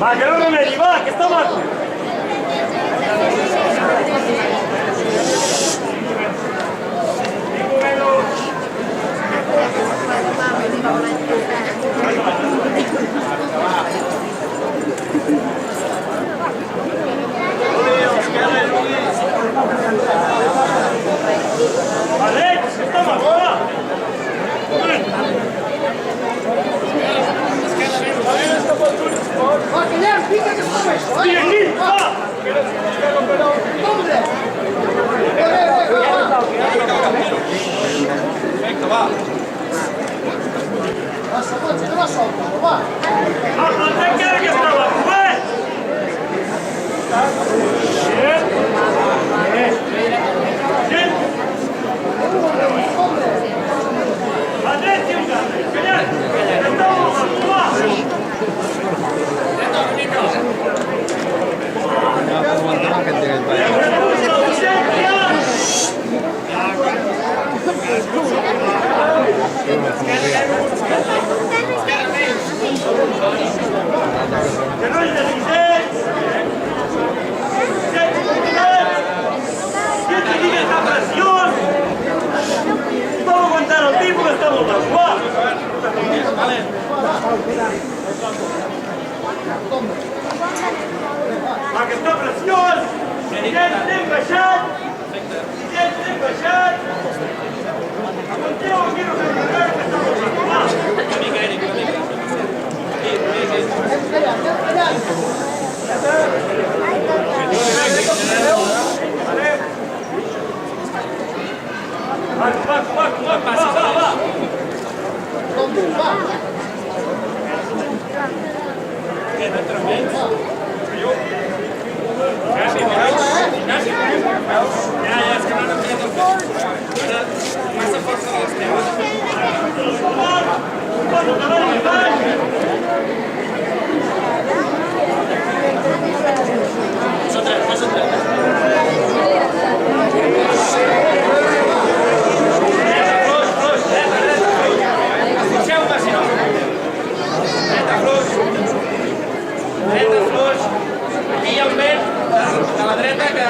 Va, que no remedi, va, que està maco. Vale, que està maco, va. Va, Guillem, pica que està més. Vine aquí, va. Compte. Perfecte, va. La segona, no la solta, va. Va, planteu encara que està maco, va. Va, dret, tio, callat. Que està maco, va. Que no és de 600. 7 lligues de pressió. Estava aguantant el tipus que està molt maco, va. Va, que està preciós. 600 n'hem baixat. 600 n'hem baixat. Aguanteu aquí, no fem res, que està molt maco, va. Una mica, Eric, una mica. Va. Ja, és que m'han enviat el cotxe. Massa força de les teves. Deixeu-me, si no. Dreta, fluix. Dreta, fluix. Aquí hi ha un vent de la dreta que